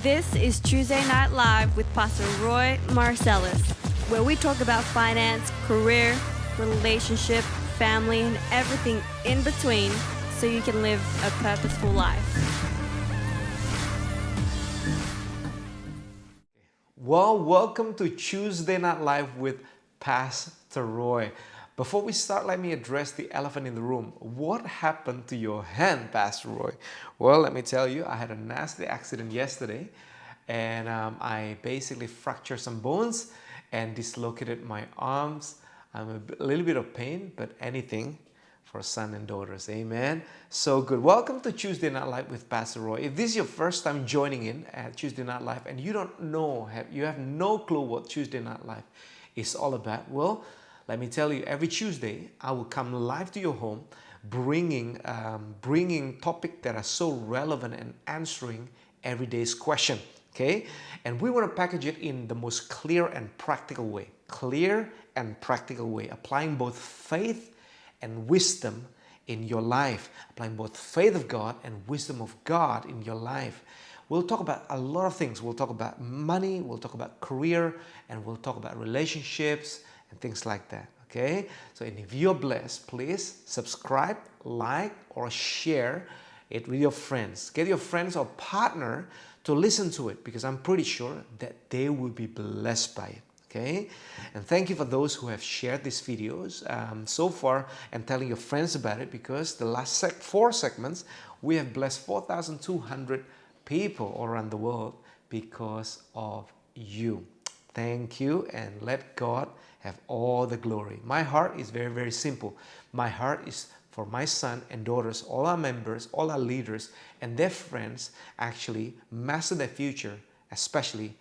This is Tuesday Night Live with Pastor Roy Marcellus, where we talk about finance, career, relationship, family, and everything in between so you can live a purposeful life. Well, welcome to Tuesday Night Live with Pastor Roy. Before we start, let me address the elephant in the room. What happened to your hand, Pastor Roy? Well, let me tell you, I had a nasty accident yesterday and I basically fractured some bones and dislocated my arms. I'm a little bit of pain, but anything for sons and daughters. Amen. So good. Welcome to Tuesday Night Live with Pastor Roy. If this is your first time joining in at Tuesday Night Live and you don't know, you have no clue what Tuesday Night Live is all about, well, let me tell you, every Tuesday I will come live to your home bringing topics that are so relevant and answering everyday's question. Okay? And we want to package it in the most clear and practical way. Clear and practical way. Applying both faith and wisdom in your life. Applying both faith of God and wisdom of God in your life. We'll talk about a lot of things. We'll talk about money, we'll talk about career, and we'll talk about relationships and things like that. Okay? So if you're blessed, please subscribe, like, or share it with your friends. Get your friends or partner to listen to it because I'm pretty sure that they will be blessed by it. Okay, and thank you for those who have shared these videos so far and telling your friends about it, because the last 4 segments we have blessed 4,200 people all around the world because of you. Thank you, and let God have all the glory. My heart is very, very simple. My heart is for my son and daughters, all our members, all our leaders, and their friends actually master their future, especially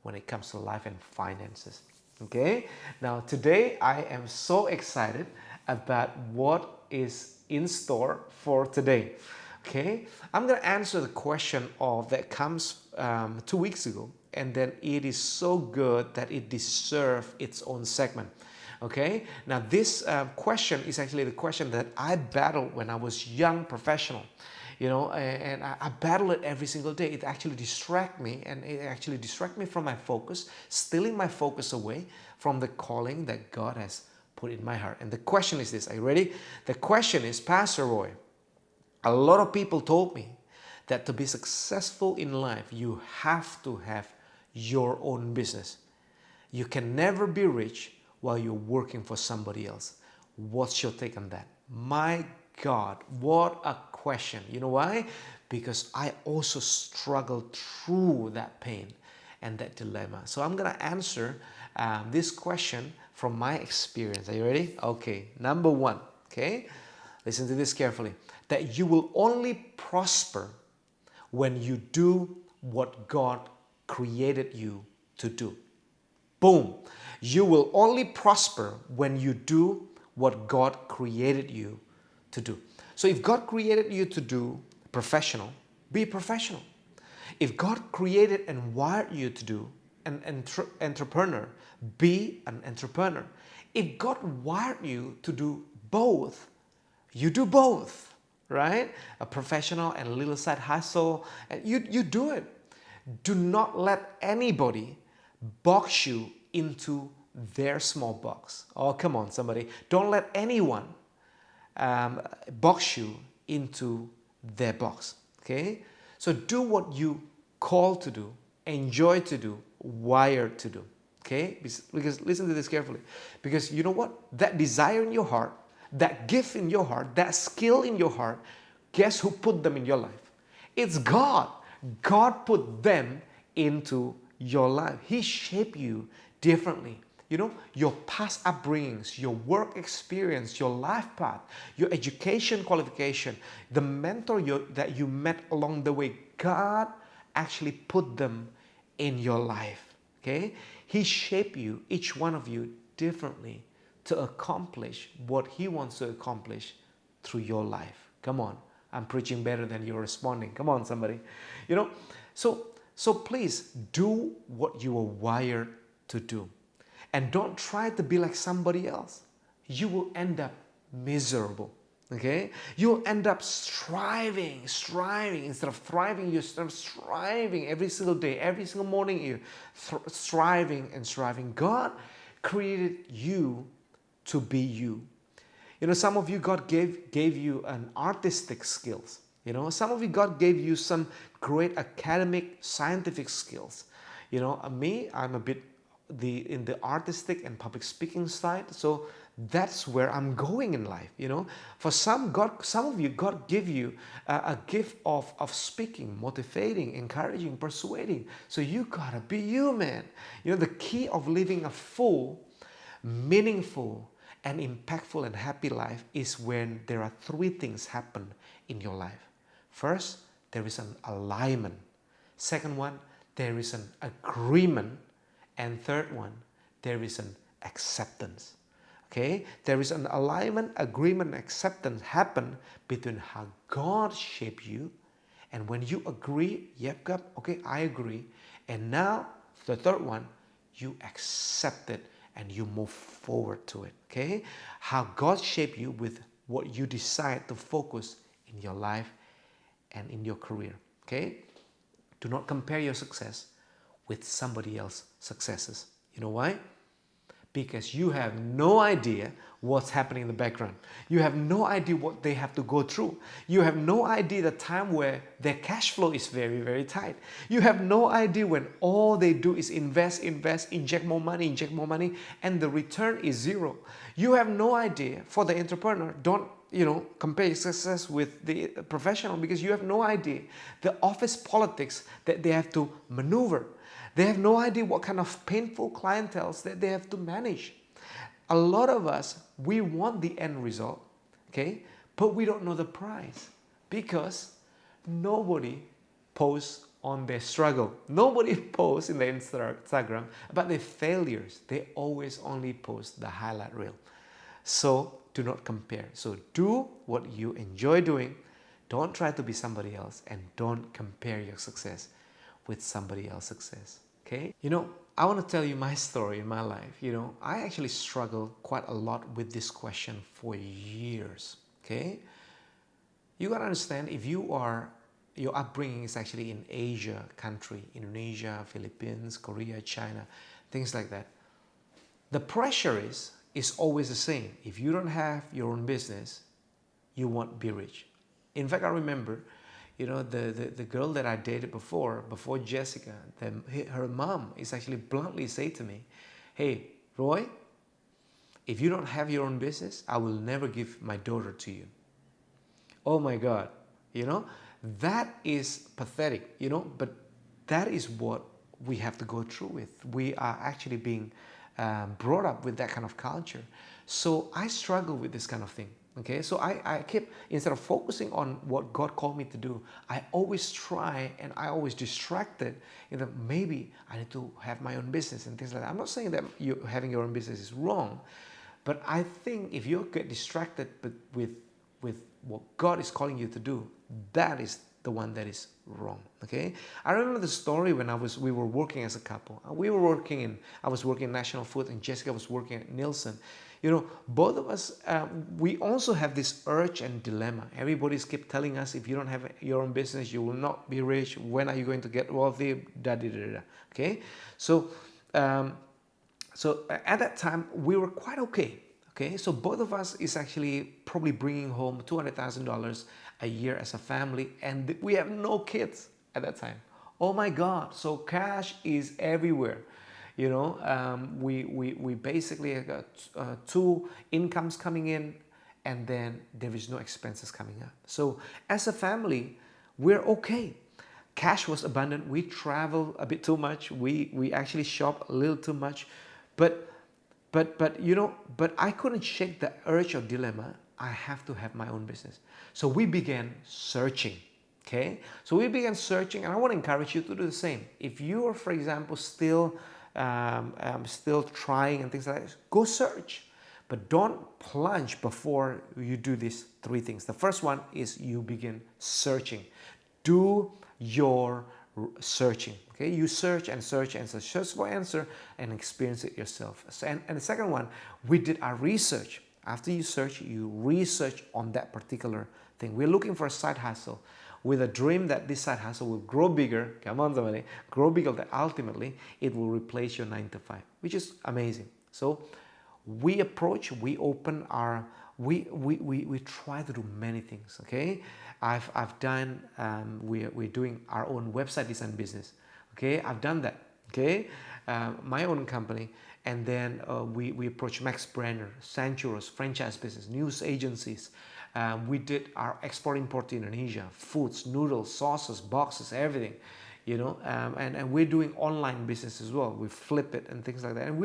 when it comes to life and finances. Okay, now today I am so excited about what is in store for today. Okay, I'm going to answer the question that comes 2 weeks ago, and then it is so good that it deserves its own segment. Okay, now this question is actually the question that I battled when I was young professional. You know, and I battle it every single day. It actually distracts me, and it actually distracts me from my focus, stealing my focus away from the calling that God has put in my heart. And the question is this, are you ready? The question is, Pastor Roy, a lot of people told me that to be successful in life, you have to have your own business. You can never be rich while you're working for somebody else. What's your take on that? My God, what a question. You know why? Because I also struggled through that pain and that dilemma. So I'm going to answer this question from my experience. Are you ready? Okay, number 1, okay? Listen to this carefully. That you will only prosper when you do what God created you to do. Boom. You will only prosper when you do what God created you to do. So if God created you to do professional, be a professional. If God created and wired you to do an entrepreneur, be an entrepreneur. If God wired you to do both, you do both, right? A professional and a little side hustle, and you do it. Do not let anybody box you into their small box. Oh, come on, somebody. Don't let anyone box you into their box. Okay? So do what you call to do, enjoy to do, wired to do. Okay? Because listen to this carefully. Because you know what? That desire in your heart, that gift in your heart, that skill in your heart, guess who put them in your life? It's God. God put them into your life. He shaped you differently. You know, your past upbringings, your work experience, your life path, your education qualification, the mentor that you met along the way, God actually put them in your life. Okay? He shaped you, each one of you, differently to accomplish what He wants to accomplish through your life. Come on. I'm preaching better than you're responding. Come on, somebody. You know, so please do what you were wired to do. And don't try to be like somebody else. You will end up miserable. Okay, you'll end up striving instead of thriving. You start striving every single day, every single morning. You striving and striving. God created you to be you. You know, some of you, God gave you an artistic skills. You know, some of you, God gave you some great academic, scientific skills. You know, me, I'm a bit in the artistic and public speaking side, so that's where I'm going in life. You know, for some of you, God give you a gift of speaking, motivating, encouraging, persuading. So you gotta be you, man. You know, the key of living a full, meaningful, and impactful and happy life is when there are three things happen in your life. First, there is an alignment. Second one, there is an agreement. And third one, there is an acceptance. Okay, there is an alignment, agreement, and acceptance happen between how God shaped you, and when you agree, yep, okay, I agree. And now the third one, you accept it and you move forward to it. Okay, how God shaped you with what you decide to focus in your life and in your career. Okay, do not compare your success with somebody else's successes. You know why? Because you have no idea what's happening in the background. You have no idea what they have to go through. You have no idea the time where their cash flow is very, very tight. You have no idea when all they do is invest, inject more money, and the return is zero. You have no idea. For the entrepreneur, don't compare your success with the professional, because you have no idea the office politics that they have to maneuver. They have no idea what kind of painful clienteles that they have to manage. A lot of us, we want the end result, okay? But we don't know the price, because nobody posts on their struggle. Nobody posts in their Instagram about their failures. They always only post the highlight reel. So do not compare. So do what you enjoy doing. Don't try to be somebody else, and don't compare your success with somebody else's success. Okay? You know, I want to tell you my story in my life. You know, I actually struggled quite a lot with this question for years. Okay? You gotta understand, if your upbringing is actually in Asia country, Indonesia, Philippines, Korea, China, things like that, the pressure is always the same. If you don't have your own business, you won't be rich. In fact, I remember, you know, the girl that I dated before Jessica, her mom is actually bluntly say to me, "Hey, Roy, if you don't have your own business, I will never give my daughter to you." Oh my God, you know, that is pathetic, you know, but that is what we have to go through with. We are actually being brought up with that kind of culture. So I struggle with this kind of thing. Okay, so I keep, instead of focusing on what God called me to do, I always try and I always distracted. You know, maybe I need to have my own business and things like that. I'm not saying that you having your own business is wrong, but I think if you get distracted with what God is calling you to do, that is the one that is wrong. Okay, I remember the story when we were working as a couple. I was working in National Food, and Jessica was working at Nielsen. You know, both of us, we also have this urge and dilemma. Everybody's keep telling us, if you don't have your own business, you will not be rich. When are you going to get wealthy? Da da da da. Okay, so at that time we were quite okay. Okay, so both of us is actually probably bringing home $200,000 a year as a family, and we have no kids at that time. Oh my God! So cash is everywhere. You know, we basically got two incomes coming in, and then there is no expenses coming up. So as a family, we're okay. Cash was abundant. We travel a bit too much. We actually shop a little too much, but I couldn't shake the urge or dilemma. I have to have my own business. So we began searching. Okay, so we began searching, and I want to encourage you to do the same. If you are, for example, still trying and things like that, go search, but don't plunge before you do these three things. The first one is you begin searching. Do your searching. Okay, you search and search and search for answer and experience it yourself. And the second one, we did our research. After you search, you research on that particular thing. We're looking for a side hustle with a dream that this side hustle will grow bigger. Come on, somebody, grow bigger. That ultimately it will replace your 9 to 5, which is amazing. So we approach, we open our, we try to do many things. Okay, I've done. We're doing our own website design business. Okay, I've done that. Okay, my own company. And then we approach Max Brenner, Sanchuros, franchise business, news agencies. We did our export-import to Indonesia, foods, noodles, sauces, boxes, everything, you know. And we're doing online business as well. We flip it and things like that. And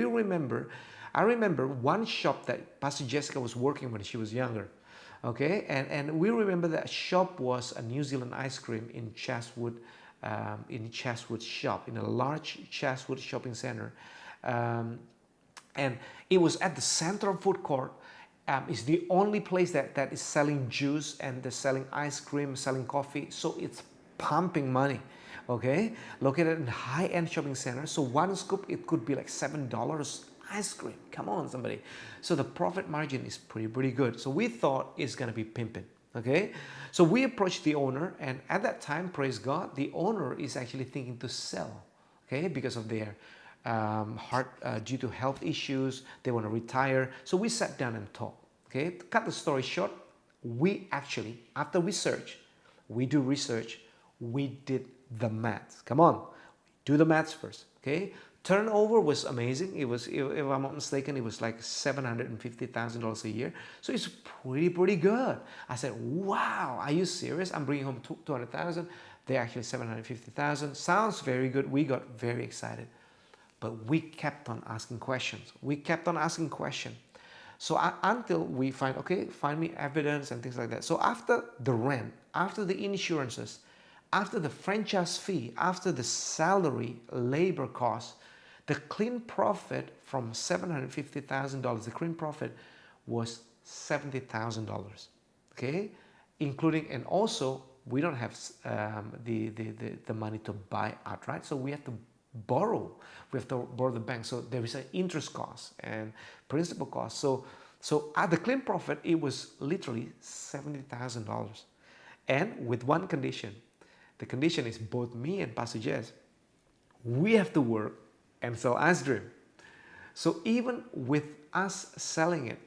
I remember one shop that Pastor Jessica was working when she was younger. Okay, and we remember that shop was a New Zealand ice cream in Chatswood shop, in a large Chatswood shopping center. And it was at the center of food court. It's the only place that is selling juice, and they're selling ice cream, selling coffee. So it's pumping money. Okay, located in high-end shopping center. So one scoop, it could be like $7 ice cream. Come on, somebody. So the profit margin is pretty good. So we thought it's gonna be pimping. Okay, so we approached the owner, and at that time, praise God, the owner is actually thinking to sell. Okay, because of their due to health issues, they want to retire. So we sat down and talked. Okay, to cut the story short, we actually, after we do research, we did the maths. Come on, do the maths first. Okay, turnover was amazing. It was, if I'm not mistaken, it was like $750,000 a year. So it's pretty good. I said, wow, are you serious? I'm bringing home 200,000. They're actually 750,000. Sounds very good. We got very excited. But we kept on asking questions. So until we find, okay, find me evidence and things like that. So after the rent, after the insurances, after the franchise fee, after the salary, labor costs, the clean profit from $750,000, the clean profit was $70,000. Okay, including, and also we don't have the money to buy outright, so we have to borrow. We have to borrow the bank. So there is an interest cost and principal cost. So at the clean profit, it was literally $70,000, and with one condition. The condition is both me and Pastor Jess, we have to work and sell ice cream. So even with us selling it,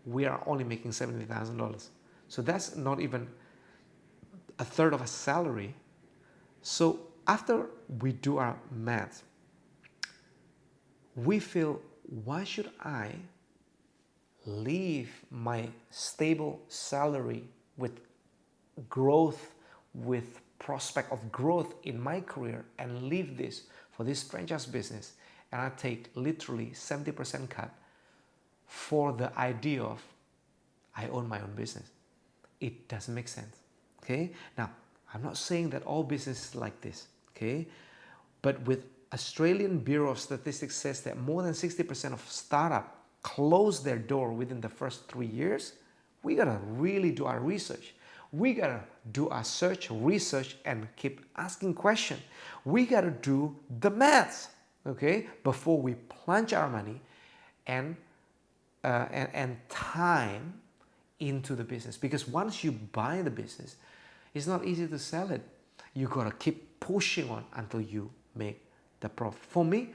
we are only making $70,000. So that's not even a third of a salary. So after we do our math, we feel, why should I leave my stable salary with growth, with prospect of growth in my career, and leave this for this franchise business, and I take literally 70% cut for the idea of I own my own business? It doesn't make sense. Okay, now I'm not saying that all businesses like this. Okay, but with Australian Bureau of Statistics says that more than 60% of startup close their door within the first 3 years, we gotta really do our research. We gotta do our research, and keep asking questions. We gotta do the maths, okay, before we plunge our money and time into the business. Because once you buy the business, it's not easy to sell it. You gotta keep pushing on until you make the profit. For me,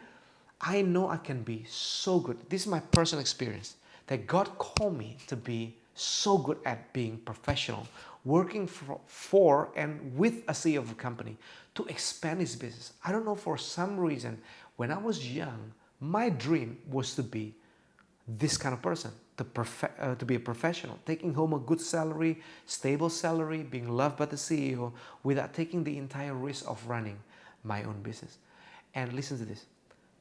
I know I can be so good. This is my personal experience, that God called me to be so good at being professional, working for and with a CEO of a company to expand his business. I don't know, for some reason, when I was young, my dream was to be this kind of person, to be a professional, taking home a good salary, stable salary, being loved by the CEO without taking the entire risk of running my own business. And listen to this.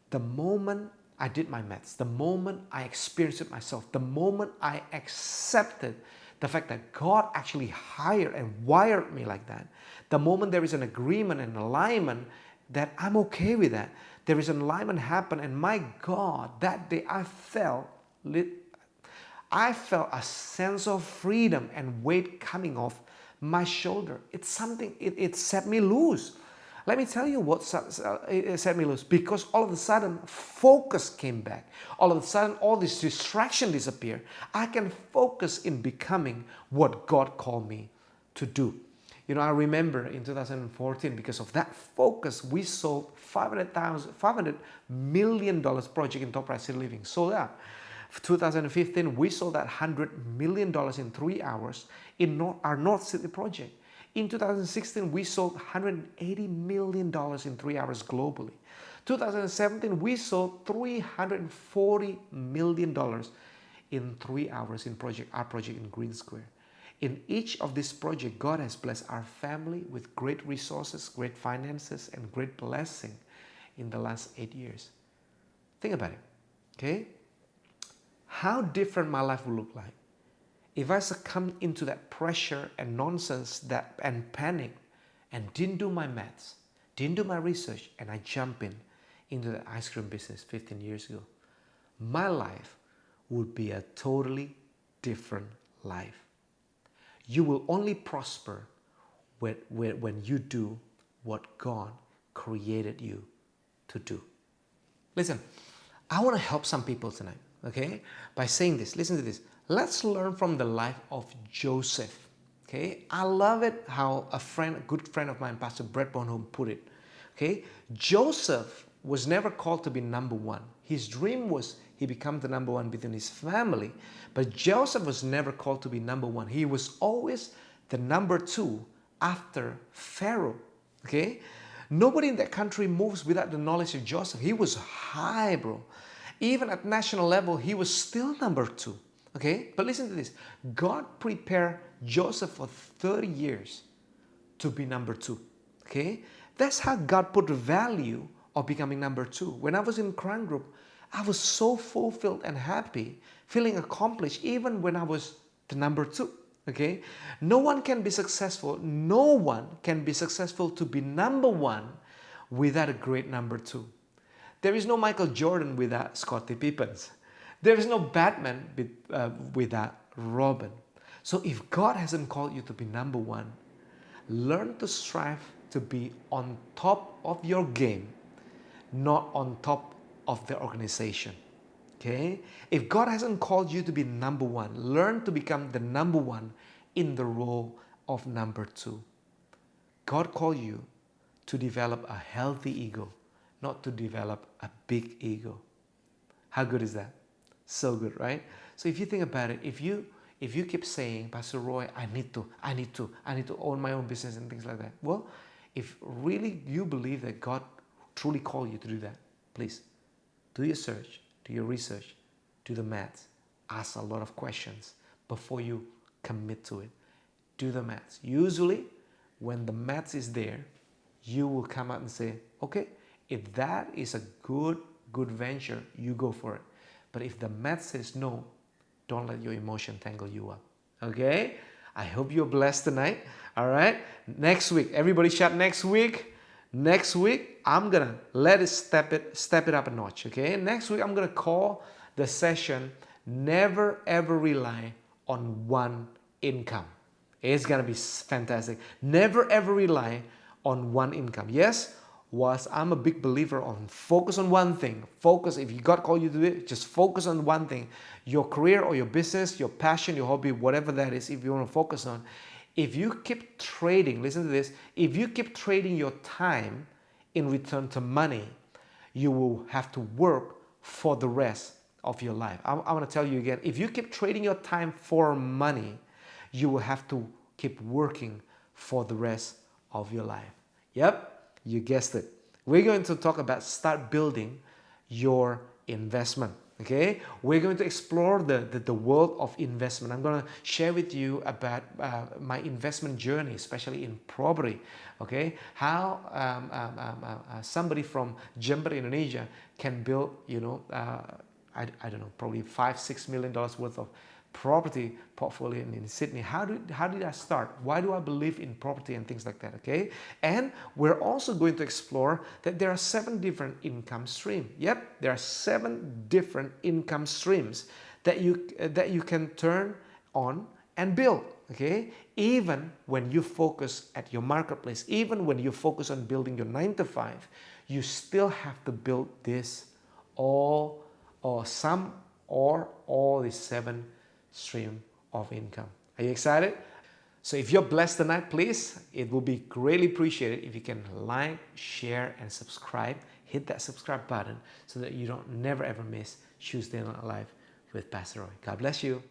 The moment I did my maths, the moment I experienced it myself, the moment I accepted the fact that God actually hired and wired me like that, the moment there is an agreement and alignment that I'm okay with that, there is an alignment happen, and my God, that day I felt a sense of freedom and weight coming off my shoulder. It's something, it set me loose. Let me tell you what set me loose. Because all of a sudden, focus came back. All of a sudden, all this distraction disappeared. I can focus in becoming what God called me to do. You know, I remember in 2014, because of that focus, we sold $500 million project in Top Price City Living. Sold out. 2015, we sold that $100 million in 3 hours in our North City project. In 2016, we sold $180 million in 3 hours globally. 2017, we sold $340 million in 3 hours in our project in Green Square. In each of these projects, God has blessed our family with great resources, great finances, and great blessing in the last 8 years. Think about it, okay? How different my life will look like if I succumbed into that pressure and nonsense and panic and didn't do my maths, didn't do my research, and I jump into the ice cream business 15 years ago. My life would be a totally different life. You will only prosper when you do what God created you to do. Listen, I want to help some people tonight, okay? By saying this, listen to this. Let's learn from the life of Joseph, okay? I love it how a good friend of mine, Pastor Brett Bonhomme, put it, okay? Joseph was never called to be number one. His dream was he become the number one within his family, but Joseph was never called to be number one. He was always the number two after Pharaoh, okay? Nobody in that country moves without the knowledge of Joseph. He was high, bro. Even at national level, he was still number two. Okay, but listen to this. God prepared Joseph for 30 years to be number two. Okay, that's how God put the value of becoming number two. When I was in Crown Group, I was so fulfilled and happy, feeling accomplished, even when I was the number two. Okay, no one can be successful. No one can be successful to be number one without a great number two. There is no Michael Jordan without Scottie Pippen. There is no Batman without Robin. So if God hasn't called you to be number one, learn to strive to be on top of your game, not on top of the organization. Okay? If God hasn't called you to be number one, learn to become the number one in the role of number two. God called you to develop a healthy ego, not to develop a big ego. How good is that? So good, right? So if you think about it, if you keep saying, Pastor Roy, I need to own my own business and things like that. Well, if really you believe that God truly called you to do that, please do your search, do your research, do the maths, ask a lot of questions before you commit to it. Do the maths. Usually, when the maths is there, you will come out and say, okay, if that is a good venture, you go for it. But if the math says no, don't let your emotion tangle you up. Okay? I hope you're blessed tonight. All right? Next week, everybody shout next week. Next week, I'm going to let it step it up a notch. Okay? Next week, I'm going to call the session Never Ever Rely on One Income. It's going to be fantastic. Never ever rely on one income. Yes? Was I'm a big believer on focus on one thing. Focus, if God called you to do it, just focus on one thing. Your career or your business, your passion, your hobby, whatever that is, if you want to focus on. If you keep trading, listen to this, if you keep trading your time in return to money, you will have to work for the rest of your life. I want to tell you again, if you keep trading your time for money, you will have to keep working for the rest of your life. Yep. You guessed it. We're going to talk about start building your investment. Okay, we're going to explore the world of investment. I'm going to share with you about my investment journey, especially in property. Okay, how somebody from Jember, Indonesia, can build, I don't know, probably $5-6 million worth of property portfolio in Sydney. How did I start? Why do I believe in property and things like that? Okay, and we're also going to explore that there are 7 different income streams. Yep, there are 7 different income streams that you can turn on and build. Okay? Even when you focus at your marketplace, even when you focus on building your 9 to 5, you still have to build this all or some or all the 7 stream of income. Are you excited? So if you're blessed tonight, please, it will be greatly appreciated if you can like, share, and subscribe. Hit that subscribe button so that you don't never ever miss Tuesday Night Live with Pastor Roy. God bless you.